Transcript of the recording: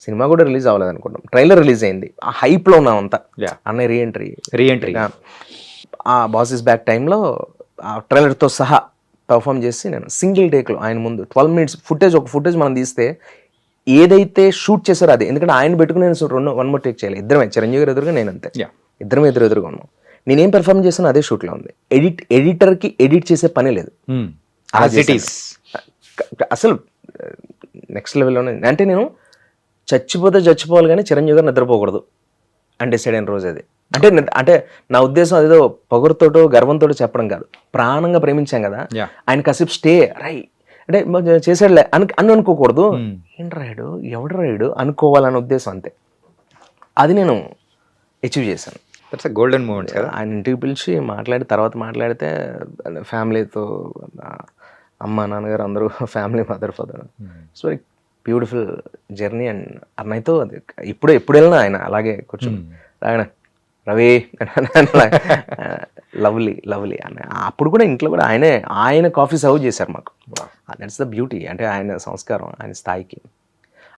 Cinema కూడా release అవ్వలేదు అనుకుంటాం, ట్రైలర్ రిలీజ్ అయింది, ఆ హైప్లో ఉన్నాం అంతా. అన్నయ్య రీఎంట్రీ ఆ బాస్ ఇస్ బ్యాక్ టైంలో ఆ ట్రైలర్తో సహా పర్ఫామ్ చేసి నేను సింగిల్ టేక్లో ఆయన ముందు 12 minutes ఒక ఫుటేజ్ మనం తీస్తే ఏదైతే షూట్ చేశారో అదే, ఎందుకంటే ఆయన పెట్టుకుని నేను 1 more టేక్ చేయాలి, ఇద్దరమే, చిరంజీవి గారు ఎదురుగా నేను అంతే, ఇద్దరం ఎదురుగా ఉన్నాం. నేనేం పెర్ఫామ్ చేశాను అదే షూట్లో ఉంది. ఎడిటర్కి ఎడిట్ చేసే పని లేదు, అసలు నెక్స్ట్ లెవెల్లోనే. అంటే నేను చచ్చిపోవాలి కానీ చిరంజీవి గారు నిద్రపోకూడదు అని డిసైడ్ అయిన రోజు అది. అంటే నా ఉద్దేశం అదేదో పొగరుతోటో గర్వంతో చెప్పడం కాదు, ప్రాణంగా ప్రేమించాం కదా ఆయన, కాసేపు స్టే అంటే చేసాడులే అని అనుకోకూడదు, ఏంటి రాయుడు ఎవడు రాయుడు అనుకోవాలనే ఉద్దేశం అంతే. అది నేను అచీవ్ చేశాను. గోల్డెన్ మూమెంట్స్ కదా. ఆయన ఇంటికి పిలిచి మాట్లాడితే ఫ్యామిలీతో, అమ్మ నాన్నగారు అందరూ, family, mother father, it's very beautiful journey. And అన్నయ్యతో అది ఎప్పుడు వెళ్ళినా ఆయన అలాగే కూర్చొని ఆయన రవి లవ్లీ అన్న. అప్పుడు కూడా ఇంట్లో కూడా ఆయన కాఫీ సర్వ్ చేశారు మాకు. దట్స్ ద బ్యూటీ, అంటే ఆయన సంస్కారం, ఆయన స్థాయికి.